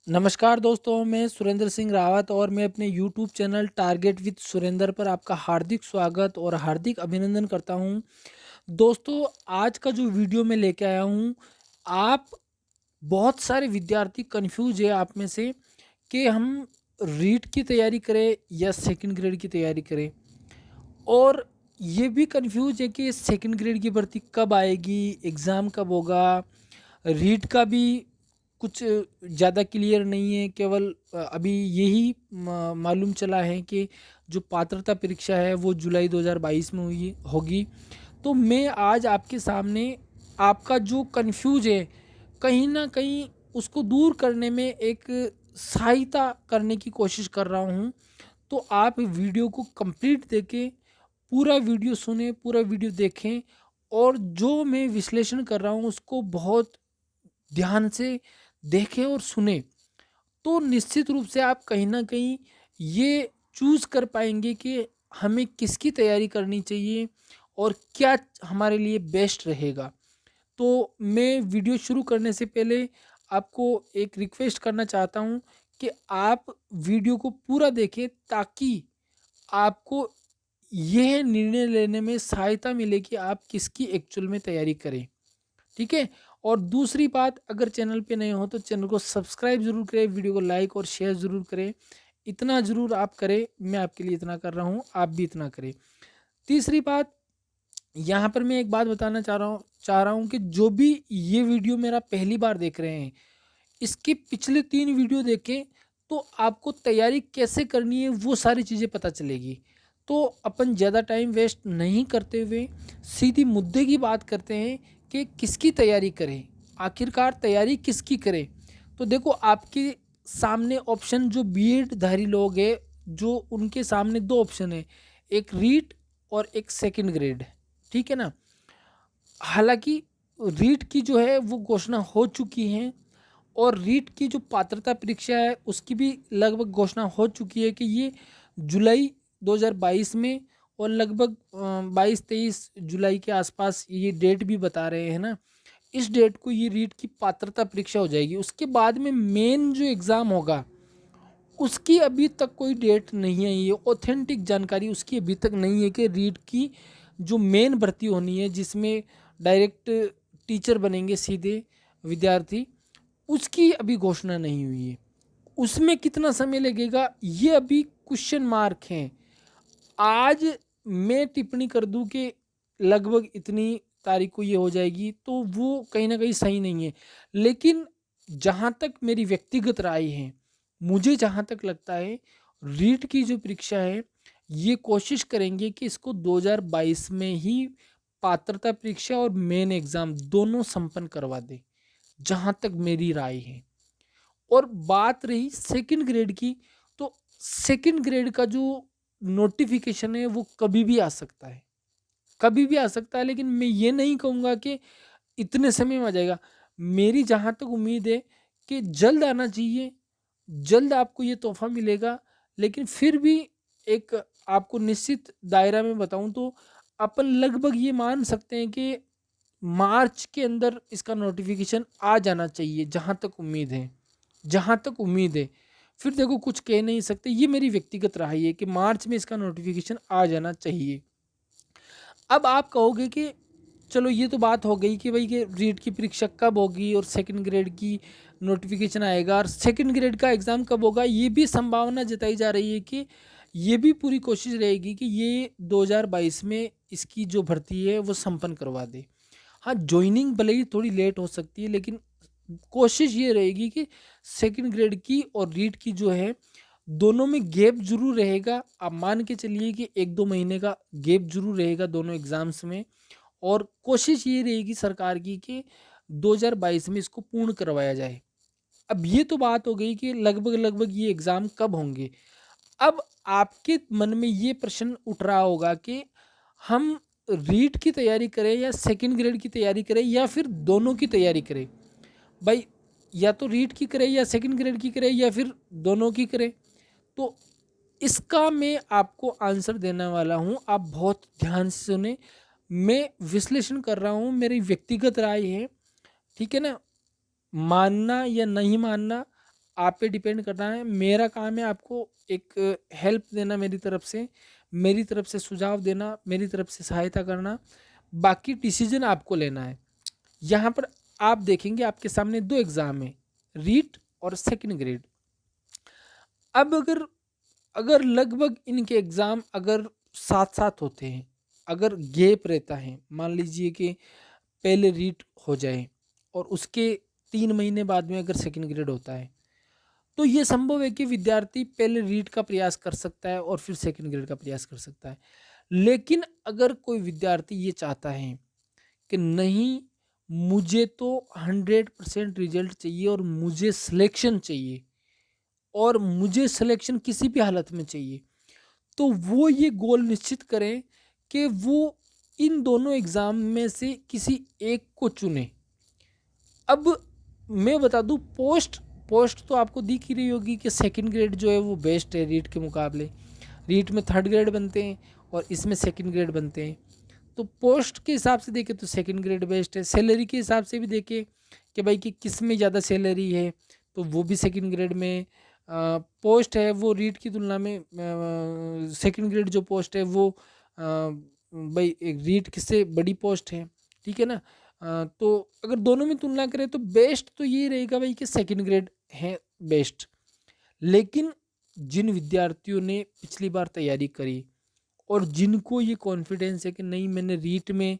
नमस्कार दोस्तों, मैं सुरेंद्र सिंह रावत और मैं अपने YouTube channel target with Surendra पर आपका हार्दिक स्वागत और हार्दिक अभिनंदन करता हूं। दोस्तों, आज का जो वीडियो मैं लेके आया हूं, आप बहुत सारे विद्यार्थी कंफ्यूज है आप में से कि हम रीट की तैयारी करें या सेकंड ग्रेड की तैयारी करें, और ये भी कंफ्यूज है कि सेकंड ग्रेड की भर्ती कब आएगी, एग्ज़ाम कब होगा। रीट का भी कुछ ज़्यादा क्लियर नहीं है, केवल अभी यही मालूम चला है कि जो पात्रता परीक्षा है वो जुलाई 2022 में हुई होगी। तो मैं आज आपके सामने आपका जो कंफ्यूज है, कहीं ना कहीं उसको दूर करने में एक सहायता करने की कोशिश कर रहा हूँ। तो आप वीडियो को कंप्लीट देखें, पूरा वीडियो सुने, पूरा वीडियो देखें, और जो मैं विश्लेषण कर रहा हूँ उसको बहुत ध्यान से देखें और सुने। तो निश्चित रूप से आप कहीं ना कहीं ये चूज कर पाएंगे कि हमें किसकी तैयारी करनी चाहिए और क्या हमारे लिए बेस्ट रहेगा। तो मैं वीडियो शुरू करने से पहले आपको एक रिक्वेस्ट करना चाहता हूँ कि आप वीडियो को पूरा देखें, ताकि आपको यह निर्णय लेने में सहायता मिले कि आप किसकी एक्चुअल में तैयारी करें। ठीक है। और दूसरी बात, अगर चैनल पे नए हो तो चैनल को सब्सक्राइब जरूर करें, वीडियो को लाइक और शेयर जरूर करें। इतना जरूर आप करें, मैं आपके लिए इतना कर रहा हूँ, आप भी इतना करें। तीसरी बात, यहाँ पर मैं एक बात बताना चाह रहा हूँ कि जो भी ये वीडियो मेरा पहली बार देख रहे हैं, इसके पिछले 3 वीडियो देखें तो आपको तैयारी कैसे करनी है वो सारी चीज़ें पता चलेगी। तो अपन ज़्यादा टाइम वेस्ट नहीं करते हुए सीधी मुद्दे की बात करते हैं कि किसकी तैयारी करें, आखिरकार तैयारी किसकी करें। तो देखो, आपके सामने ऑप्शन जो बीएड धारी लोग हैं, जो उनके सामने 2 ऑप्शन है, एक रीट और एक सेकंड ग्रेड। ठीक है ना। हालांकि रीट की जो है वो घोषणा हो चुकी है, और रीट की जो पात्रता परीक्षा है उसकी भी लगभग घोषणा हो चुकी है कि ये जुलाई 2022 में, और लगभग 22-23 जुलाई के आसपास ये डेट भी बता रहे हैं ना। इस डेट को ये रीट की पात्रता परीक्षा हो जाएगी। उसके बाद में मेन जो एग्ज़ाम होगा उसकी अभी तक कोई डेट नहीं है। ये ऑथेंटिक जानकारी उसकी अभी तक नहीं है कि रीट की जो मेन भर्ती होनी है, जिसमें डायरेक्ट टीचर बनेंगे सीधे विद्यार्थी, उसकी अभी घोषणा नहीं हुई है। उसमें कितना समय लगेगा ये अभी क्वेश्चन मार्क है। आज मैं टिप्पणी कर दूं कि लगभग इतनी तारीख को ये हो जाएगी, तो वो कहीं ना कहीं सही नहीं है। लेकिन जहाँ तक मेरी व्यक्तिगत राय है, मुझे जहाँ तक लगता है, रीट की जो परीक्षा है ये कोशिश करेंगे कि इसको 2022 में ही पात्रता परीक्षा और मेन एग्ज़ाम दोनों संपन्न करवा दे, जहाँ तक मेरी राय है। और बात रही सेकंड ग्रेड की, तो सेकंड ग्रेड का जो नोटिफिकेशन है वो कभी भी आ सकता है, कभी भी आ सकता है। लेकिन मैं ये नहीं कहूँगा कि इतने समय में आ जाएगा। मेरी जहाँ तक उम्मीद है कि जल्द आना चाहिए, जल्द आपको ये तोहफा मिलेगा। लेकिन फिर भी एक आपको निश्चित दायरा में बताऊं तो अपन लगभग ये मान सकते हैं कि मार्च के अंदर इसका नोटिफिकेशन आ जाना चाहिए, जहाँ तक उम्मीद है, जहाँ तक उम्मीद है। फिर देखो, कुछ कह नहीं सकते, ये मेरी व्यक्तिगत राय है कि मार्च में इसका नोटिफिकेशन आ जाना चाहिए। अब आप कहोगे कि चलो ये तो बात हो गई कि भाई कि रीट की परीक्षा कब होगी और सेकंड ग्रेड की नोटिफिकेशन आएगा, और सेकंड ग्रेड का एग्ज़ाम कब होगा। ये भी संभावना जताई जा रही है कि ये भी पूरी कोशिश रहेगी कि ये 2022 में इसकी जो भर्ती है वो संपन्न करवा दे। हाँ, ज्वाइनिंग भले ही थोड़ी लेट हो सकती है, लेकिन कोशिश ये रहेगी कि सेकंड ग्रेड की और रीट की जो है, दोनों में गैप जरूर रहेगा। आप मान के चलिए कि 1-2 महीने का गैप जरूर रहेगा दोनों एग्जाम्स में। और कोशिश ये रहेगी सरकार की कि 2022 में इसको पूर्ण करवाया जाए। अब ये तो बात हो गई कि लगभग लगभग ये एग्ज़ाम कब होंगे। अब आपके मन में ये प्रश्न उठ रहा होगा कि हम रीट की तैयारी करें या सेकंड ग्रेड की तैयारी करें या फिर दोनों की तैयारी करें। भाई, या तो रीट की करें या सेकंड ग्रेड की करें या फिर दोनों की करें। तो इसका मैं आपको आंसर देने वाला हूं, आप बहुत ध्यान से सुने। मैं विश्लेषण कर रहा हूं, मेरी व्यक्तिगत राय है। ठीक है ना। मानना या नहीं मानना आप पे डिपेंड करना है। मेरा काम है आपको एक हेल्प देना, मेरी तरफ से सुझाव देना, मेरी तरफ से सहायता करना, बाकी डिसीजन आपको लेना है। यहाँ पर आप देखेंगे आपके सामने 2 एग्ज़ाम है, रीट और सेकंड ग्रेड। अब अगर लगभग इनके एग्ज़ाम अगर साथ-साथ होते हैं, अगर गैप रहता है, मान लीजिए कि पहले रीट हो जाए और उसके 3 महीने बाद में अगर सेकंड ग्रेड होता है, तो ये संभव है कि विद्यार्थी पहले रीट का प्रयास कर सकता है और फिर सेकंड ग्रेड का प्रयास कर सकता है। लेकिन अगर कोई विद्यार्थी ये चाहता है कि नहीं, मुझे तो 100% रिजल्ट चाहिए और मुझे सिलेक्शन चाहिए और मुझे सिलेक्शन किसी भी हालत में चाहिए, तो वो ये गोल निश्चित करें कि वो इन दोनों एग्ज़ाम में से किसी एक को चुने। अब मैं बता दूं, पोस्ट पोस्ट तो आपको दिख ही रही होगी कि सेकंड ग्रेड जो है वो बेस्ट है रीट के मुकाबले। रीट में थर्ड ग्रेड बनते हैं और इसमें सेकंड ग्रेड बनते हैं। तो पोस्ट के हिसाब से देखें तो सेकंड ग्रेड बेस्ट है। सैलरी के हिसाब से भी देखें कि भाई कि किस में ज़्यादा सैलरी है, तो वो भी सेकंड ग्रेड में। पोस्ट है वो रीट की तुलना में, सेकंड ग्रेड जो पोस्ट है वो भाई एक रीट किससे बड़ी पोस्ट है, ठीक है ना। तो अगर दोनों में तुलना करें तो बेस्ट तो ये रहेगा भाई कि सेकंड ग्रेड है बेस्ट। लेकिन जिन विद्यार्थियों ने पिछली बार तैयारी करी और जिनको ये कॉन्फिडेंस है कि नहीं, मैंने रीट में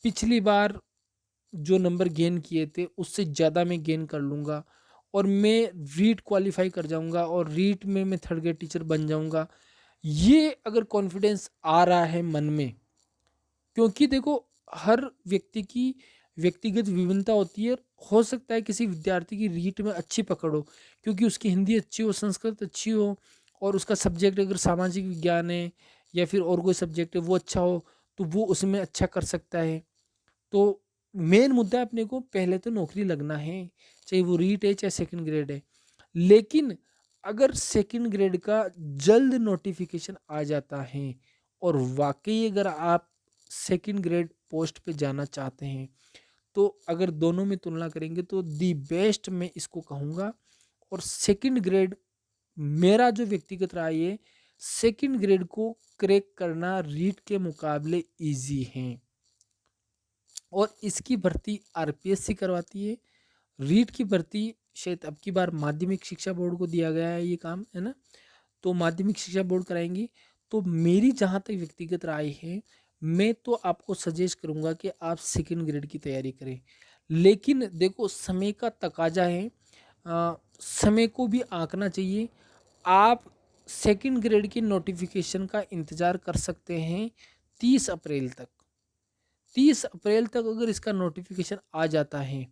पिछली बार जो नंबर गेन किए थे उससे ज़्यादा मैं गेन कर लूँगा और मैं रीट क्वालिफाई कर जाऊँगा और रीट में मैं थर्ड ग्रेड टीचर बन जाऊँगा, ये अगर कॉन्फिडेंस आ रहा है मन में, क्योंकि देखो हर व्यक्ति की व्यक्तिगत विभिन्नता होती है। हो सकता है किसी विद्यार्थी की रीट में अच्छी पकड़ हो क्योंकि उसकी हिंदी अच्छी हो, संस्कृत अच्छी हो और उसका सब्जेक्ट अगर सामाजिक विज्ञान है या फिर और कोई सब्जेक्ट है वो अच्छा हो, तो वो उसमें अच्छा कर सकता है। तो मेन मुद्दा अपने को पहले तो नौकरी लगना है, चाहे वो रीट है चाहे सेकंड ग्रेड है। लेकिन अगर सेकंड ग्रेड का जल्द नोटिफिकेशन आ जाता है और वाकई अगर आप सेकंड ग्रेड पोस्ट पे जाना चाहते हैं, तो अगर दोनों में तुलना करेंगे तो दी बेस्ट मैं इसको कहूँगा। और सेकंड ग्रेड, मेरा जो व्यक्तिगत राय है, सेकंड ग्रेड को क्रैक करना रीट के मुकाबले इजी है और इसकी भर्ती आरपीएससी करवाती है। रीट की भर्ती शायद अब की बार माध्यमिक शिक्षा बोर्ड को दिया गया है ये काम, है ना, तो माध्यमिक शिक्षा बोर्ड कराएंगी। तो मेरी जहाँ तक व्यक्तिगत राय है, मैं तो आपको सजेस्ट करूँगा कि आप सेकंड ग्रेड की तैयारी करें। लेकिन देखो समय का तकाजा है, समय को भी आंकना चाहिए। आप सेकंड ग्रेड के नोटिफिकेशन का इंतज़ार कर सकते हैं 30 अप्रैल तक। 30 अप्रैल तक अगर इसका नोटिफिकेशन आ जाता है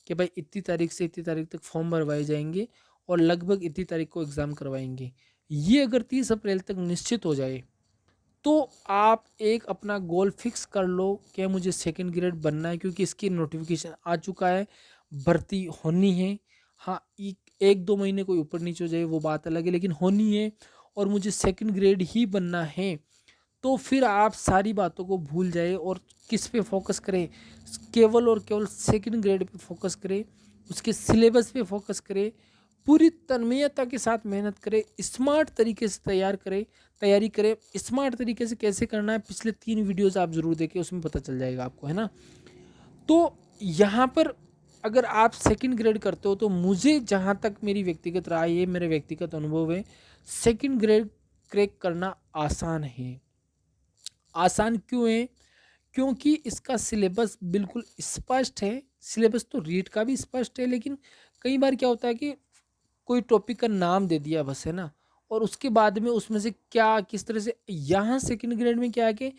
कि भाई इतनी तारीख से इतनी तारीख तक फॉर्म भरवाए जाएंगे और लगभग इतनी तारीख को एग्ज़ाम करवाएंगे, ये अगर 30 अप्रैल तक निश्चित हो जाए, तो आप एक अपना गोल फिक्स कर लो कि मुझे सेकंड ग्रेड बनना है, क्योंकि इसकी नोटिफिकेशन आ चुका है, भर्ती होनी है। हाँ, एक दो महीने कोई ऊपर नीचे हो जाए वो बात अलग है, लेकिन होनी है और मुझे सेकंड ग्रेड ही बनना है। तो फिर आप सारी बातों को भूल जाए और किस पे फोकस करें, केवल और केवल सेकंड ग्रेड पे फोकस करें, उसके सिलेबस पे फोकस करें, पूरी तन्मयता के साथ मेहनत करें, स्मार्ट तरीके से तैयारी करें। स्मार्ट तरीके से कैसे करना है, पिछले 3 वीडियोज़ आप ज़रूर देखें, उसमें पता चल जाएगा आपको, है ना। तो यहाँ पर अगर आप सेकंड ग्रेड करते हो तो मुझे जहाँ तक मेरी व्यक्तिगत राय है, मेरा व्यक्तिगत अनुभव है, सेकंड ग्रेड क्रैक करना आसान है। आसान क्यों है? क्योंकि इसका सिलेबस बिल्कुल स्पष्ट है। सिलेबस तो रीट का भी स्पष्ट है, लेकिन कई बार क्या होता है कि कोई टॉपिक का नाम दे दिया बस, है ना, और उसके बाद में उसमें से क्या किस तरह से, यहाँ सेकंड ग्रेड में क्या है कि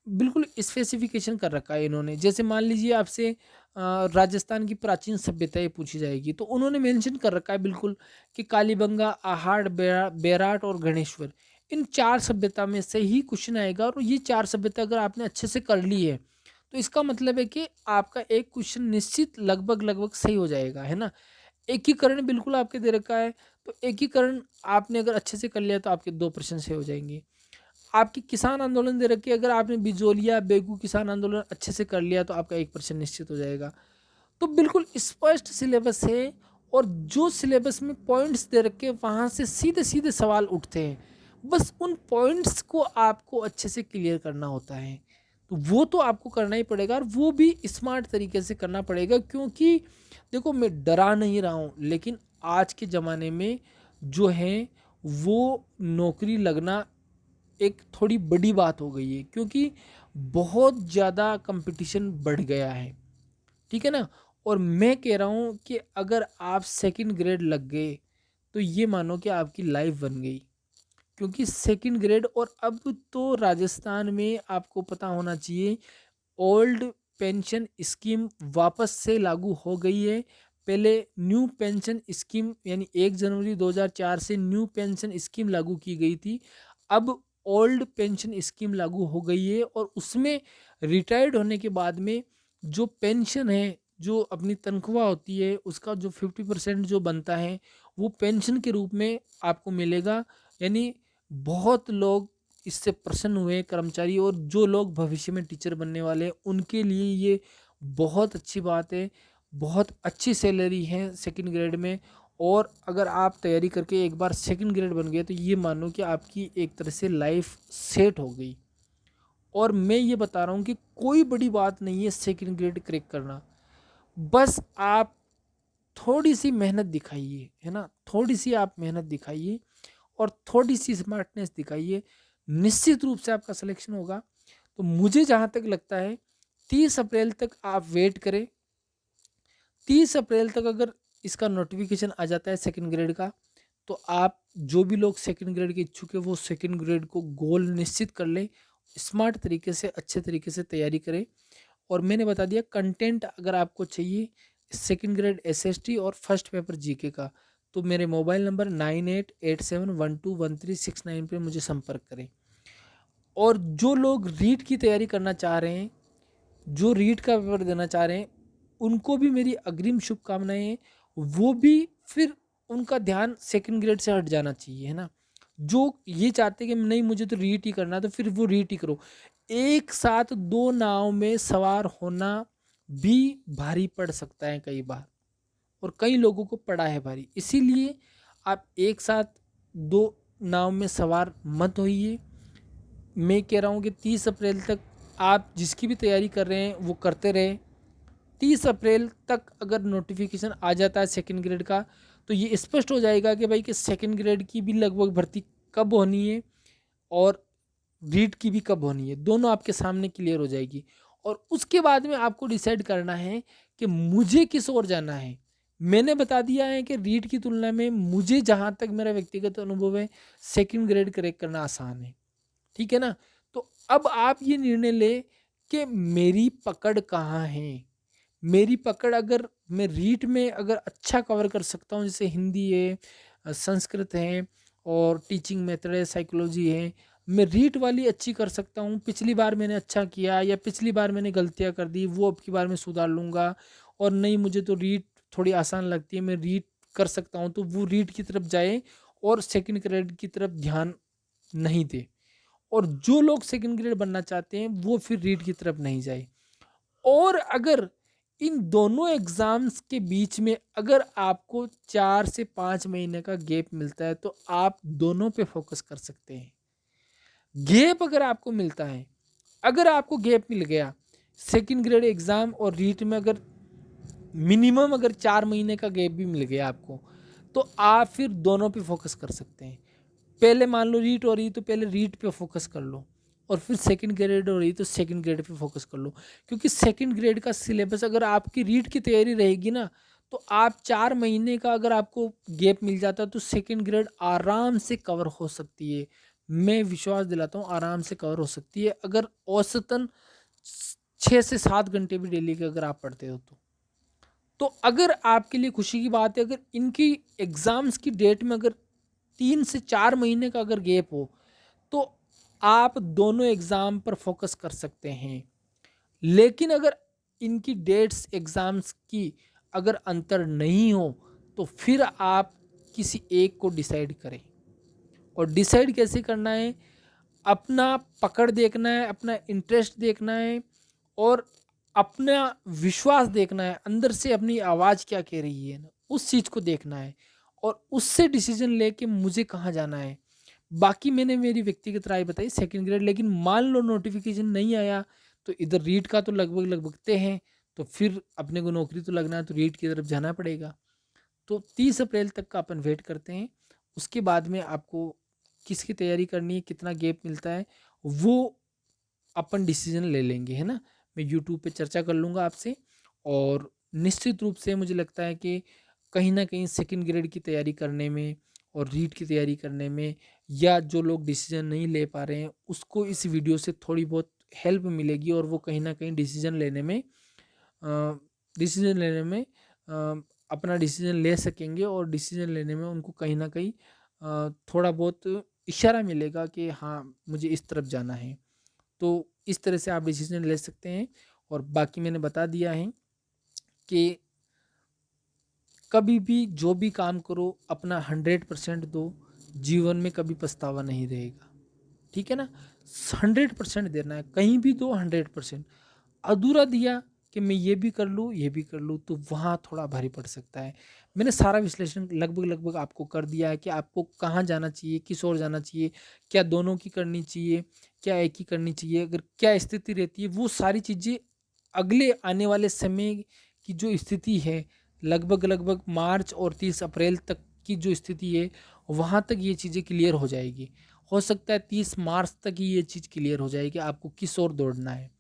बिल्कुल स्पेसिफिकेशन कर रखा है इन्होंने। जैसे मान लीजिए आपसे राजस्थान की प्राचीन सभ्यताएं पूछी जाएगी, तो उन्होंने मेंशन कर रखा है बिल्कुल कि कालीबंगा, आहाड़, बेराट और गणेश्वर, इन 4 सभ्यता में से ही क्वेश्चन आएगा। और ये 4 सभ्यता अगर आपने अच्छे से कर ली है, तो इसका मतलब है कि आपका एक क्वेश्चन निश्चित लगभग लगभग सही हो जाएगा, है ना। एकीकरण बिल्कुल आपके दे रखा है, तो एकीकरण आपने अगर अच्छे से कर लिया तो आपके 2 प्रश्न सही हो जाएंगे। आपकी किसान आंदोलन दे रखी है, अगर आपने बिजोलिया बेगू किसान आंदोलन अच्छे से कर लिया तो आपका 1 प्रश्न निश्चित हो जाएगा। तो बिल्कुल स्पष्ट सिलेबस है और जो सिलेबस में पॉइंट्स दे रखे वहाँ से सीधे सीधे सवाल उठते हैं, बस उन पॉइंट्स को आपको अच्छे से क्लियर करना होता है। तो वो तो आपको करना ही पड़ेगा और वो भी स्मार्ट तरीके से करना पड़ेगा, क्योंकि देखो मैं डरा नहीं रहा हूँ, लेकिन आज के ज़माने में जो है वो नौकरी लगना एक थोड़ी बड़ी बात हो गई है, क्योंकि बहुत ज़्यादा कंपटीशन बढ़ गया है। ठीक है ना। और मैं कह रहा हूँ कि अगर आप सेकंड ग्रेड लग गए तो ये मानो कि आपकी लाइफ बन गई, क्योंकि सेकंड ग्रेड और अब तो राजस्थान में आपको पता होना चाहिए ओल्ड पेंशन स्कीम वापस से लागू हो गई है। पहले न्यू पेंशन स्कीम यानी 1 जनवरी 2004 से न्यू पेंशन स्कीम लागू की गई थी। अब ओल्ड पेंशन स्कीम लागू हो गई है और उसमें रिटायर्ड होने के बाद में जो पेंशन है, जो अपनी तनख्वाह होती है उसका जो 50% जो बनता है वो पेंशन के रूप में आपको मिलेगा। यानी बहुत लोग इससे प्रसन्न हुए कर्मचारी, और जो लोग भविष्य में टीचर बनने वाले हैं उनके लिए ये बहुत अच्छी बात है। बहुत अच्छी सैलरी है सेकंड ग्रेड में। और अगर आप तैयारी करके एक बार सेकंड ग्रेड बन गए तो ये मानो कि आपकी एक तरह से लाइफ सेट हो गई। और मैं ये बता रहा हूँ कि कोई बड़ी बात नहीं है सेकंड ग्रेड क्रैक करना। बस आप थोड़ी सी मेहनत दिखाइए, है ना, थोड़ी सी आप मेहनत दिखाइए और थोड़ी सी स्मार्टनेस दिखाइए, निश्चित रूप से आपका सिलेक्शन होगा। तो मुझे जहाँ तक लगता है 30 अप्रैल तक आप वेट करें। 30 अप्रैल तक अगर इसका नोटिफिकेशन आ जाता है सेकंड ग्रेड का, तो आप जो भी लोग सेकंड ग्रेड के इच्छुक है वो सेकंड ग्रेड को गोल निश्चित कर लें, स्मार्ट तरीके से अच्छे तरीके से तैयारी करें। और मैंने बता दिया कंटेंट अगर आपको चाहिए सेकंड ग्रेड एसएसटी और फर्स्ट पेपर जीके का, तो मेरे मोबाइल नंबर 9887121369 पे मुझे संपर्क करें। और जो लोग रीट की तैयारी करना चाह रहे हैं, जो रीट का पेपर देना चाह रहे हैं, उनको भी मेरी अग्रिम शुभकामनाएं हैं। वो भी फिर उनका ध्यान सेकंड ग्रेड से हट जाना चाहिए, है ना। जो ये चाहते हैं कि नहीं मुझे तो रीट ही करना है, तो फिर वो रीट ही करो। एक साथ दो नाव में सवार होना भी भारी पड़ सकता है कई बार, और कई लोगों को पड़ा है भारी। इसीलिए आप एक साथ दो नाव में सवार मत होइए। मैं कह रहा हूँ कि 30 अप्रैल तक आप जिसकी भी तैयारी कर रहे हैं वो करते रहें। 30 अप्रैल तक अगर नोटिफिकेशन आ जाता है सेकंड ग्रेड का, तो ये स्पष्ट हो जाएगा कि भाई कि सेकंड ग्रेड की भी लगभग भर्ती कब होनी है और रीट की भी कब होनी है, दोनों आपके सामने क्लियर हो जाएगी। और उसके बाद में आपको डिसाइड करना है कि मुझे किस ओर जाना है। मैंने बता दिया है कि रीट की तुलना में मुझे जहाँ तक मेरा व्यक्तिगत अनुभव है सेकंड ग्रेड क्रैक करना आसान है। ठीक है ना। तो अब आप ये निर्णय ले कि मेरी पकड़ कहाँ है। मेरी पकड़ अगर मैं रीट में अगर अच्छा कवर कर सकता हूँ, जैसे हिंदी है, संस्कृत है और टीचिंग मेथड है, साइकोलॉजी है, मैं रीट वाली अच्छी कर सकता हूँ। पिछली बार मैंने अच्छा किया या पिछली बार मैंने गलतियाँ कर दी वो अब की बार मैं सुधार लूँगा। और नहीं मुझे तो रीट थोड़ी आसान लगती है, मैं रीट कर सकता हूँ, तो वो रीट की तरफ जाए और सेकंड ग्रेड की तरफ ध्यान नहीं दे। और जो लोग सेकंड ग्रेड बनना चाहते हैं वो फिर रीट की तरफ नहीं जाए। और अगर इन दोनों एग्जाम्स के बीच में अगर आपको 4 से 5 महीने का गैप मिलता है तो आप दोनों पे फोकस कर सकते हैं। गैप अगर आपको मिलता है, अगर आपको गैप मिल गया सेकंड ग्रेड एग्जाम और रीट में, अगर मिनिमम अगर 4 महीने का गैप भी मिल गया आपको, तो आप फिर दोनों पे फोकस कर सकते हैं। पहले मान लो रीट हो रही तो पहले रीट पे फोकस कर लो, और फिर सेकंड ग्रेड हो रही तो सेकंड ग्रेड पे फोकस कर लो। क्योंकि सेकंड ग्रेड का सिलेबस अगर आपकी रीट की तैयारी रहेगी ना, तो आप 4 महीने का अगर आपको गैप मिल जाता है तो सेकंड ग्रेड आराम से कवर हो सकती है। मैं विश्वास दिलाता हूँ आराम से कवर हो सकती है, अगर औसतन 6 से 7 घंटे भी डेली के अगर आप पढ़ते हो तो अगर आपके लिए खुशी की बात है, अगर इनकी एग्ज़ाम्स की डेट में अगर 3 से 4 महीने का अगर गैप हो तो आप दोनों एग्ज़ाम पर फोकस कर सकते हैं। लेकिन अगर इनकी डेट्स एग्ज़ाम्स की अगर अंतर नहीं हो तो फिर आप किसी एक को डिसाइड करें। और डिसाइड कैसे करना है, अपना पकड़ देखना है, अपना इंटरेस्ट देखना है और अपना विश्वास देखना है, अंदर से अपनी आवाज़ क्या कह रही है ना, उस चीज़ को देखना है और उससे डिसीजन लेके मुझे कहाँ जाना है। बाकी मैंने मेरी व्यक्तिगत राय बताई सेकंड ग्रेड, लेकिन मान लो नोटिफिकेशन नहीं आया तो इधर रीट का तो लगभग लगभगते हैं, तो फिर अपने को नौकरी तो लगना है तो रीट की तरफ जाना पड़ेगा। तो 30 अप्रैल तक का अपन वेट करते हैं। उसके बाद में आपको किसकी तैयारी करनी है, कितना गैप मिलता है, वो अपन डिसीजन ले लेंगे, है ना। मैं यूट्यूब पे चर्चा कर लूँगा आपसे और निश्चित रूप से मुझे लगता है कि कहीं न कहीं सेकंड ग्रेड की तैयारी करने में और रीट की तैयारी करने में, या जो लोग डिसीजन नहीं ले पा रहे हैं उसको इस वीडियो से थोड़ी बहुत हेल्प मिलेगी और वो कहीं न कहीं डिसीजन लेने में अपना डिसीजन ले सकेंगे और डिसीजन लेने में उनको कहीं न कहीं थोड़ा बहुत इशारा मिलेगा कि हाँ, मुझे इस तरफ जाना है। तो इस तरह से आप डिसीजन ले सकते हैं और बाकी मैंने बता दिया है कि कभी भी जो भी काम करो अपना 100% दो, जीवन में कभी पछतावा नहीं रहेगा, ठीक है ना। 100% देना है, कहीं भी दो 100%। अधूरा दिया कि मैं ये भी कर लूँ ये भी कर लूँ तो वहाँ थोड़ा भारी पड़ सकता है। मैंने सारा विश्लेषण लगभग लगभग आपको कर दिया है कि आपको कहाँ जाना चाहिए, किस ओर जाना चाहिए, क्या दोनों की करनी चाहिए, क्या एक ही करनी चाहिए, अगर क्या स्थिति रहती है, वो सारी चीज़ें अगले आने वाले समय की जो स्थिति है, लगभग लगभग मार्च और 30 अप्रैल तक की जो स्थिति है, वहाँ तक ये चीज़ें क्लियर हो जाएगी। हो सकता है 30 मार्च तक ही ये चीज़ क्लियर हो जाएगी आपको किस ओर दौड़ना है,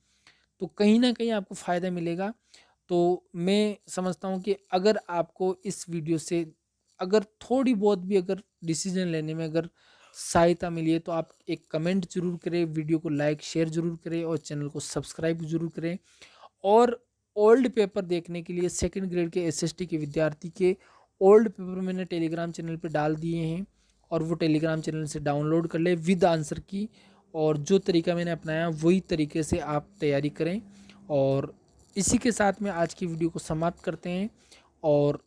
तो कहीं न कहीं आपको फ़ायदा मिलेगा। तो मैं समझता हूँ कि अगर आपको इस वीडियो से अगर थोड़ी बहुत भी अगर डिसीज़न लेने में अगर सहायता मिली है तो आप एक कमेंट ज़रूर करें, वीडियो को लाइक शेयर ज़रूर करें और चैनल को सब्सक्राइब ज़रूर करें। और ओल्ड पेपर देखने के लिए सेकंड ग्रेड के एसएसटी के विद्यार्थी के ओल्ड पेपर मैंने टेलीग्राम चैनल पे डाल दिए हैं और वो टेलीग्राम चैनल से डाउनलोड कर ले विद आंसर की, और जो तरीका मैंने अपनाया वही तरीके से आप तैयारी करें। और इसी के साथ में आज की वीडियो को समाप्त करते हैं। और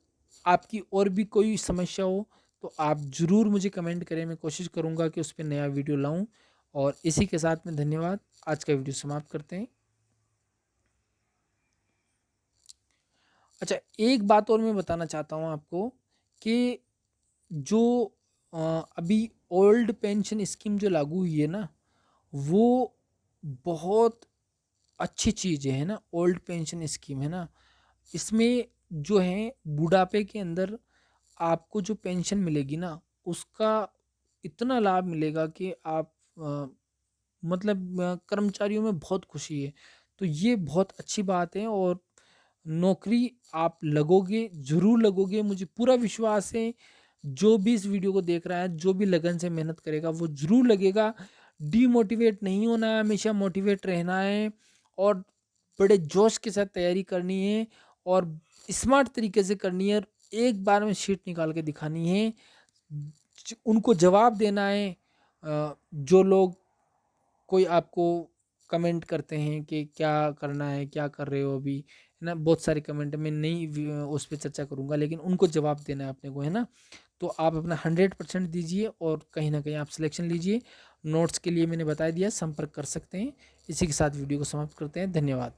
आपकी और भी कोई समस्या हो तो आप ज़रूर मुझे कमेंट करें, मैं कोशिश करूँगा कि उस पर नया वीडियो लाऊं। और इसी के साथ में धन्यवाद, आज का वीडियो समाप्त करते हैं। अच्छा, एक बात और मैं बताना चाहता हूँ आपको कि जो अभी ओल्ड पेंशन स्कीम जो लागू हुई है ना, वो बहुत अच्छी चीज़ है ना। ओल्ड पेंशन स्कीम है ना, इसमें जो है बुढ़ापे के अंदर आपको जो पेंशन मिलेगी ना, उसका इतना लाभ मिलेगा कि आप मतलब कर्मचारियों में बहुत खुशी है। तो ये बहुत अच्छी बात है और नौकरी आप लगोगे, ज़रूर लगोगे, मुझे पूरा विश्वास है। जो भी इस वीडियो को देख रहा है, जो भी लगन से मेहनत करेगा वो ज़रूर लगेगा। डीमोटिवेट नहीं होना है, हमेशा मोटिवेट रहना है और बड़े जोश के साथ तैयारी करनी है और स्मार्ट तरीके से करनी है और एक बार में शीट निकाल के दिखानी है। उनको जवाब देना है जो लोग कोई आपको कमेंट करते हैं कि क्या करना है, क्या कर रहे हो अभी, है ना। बहुत सारे कमेंट मैं नहीं उस पर चर्चा करूंगा, लेकिन उनको जवाब देना है अपने को, है ना। तो आप अपना 100% दीजिए और कहीं ना कहीं आप सिलेक्शन लीजिए। नोट्स के लिए मैंने बता दिया, संपर्क कर सकते हैं। इसी के साथ वीडियो को समाप्त करते हैं। धन्यवाद।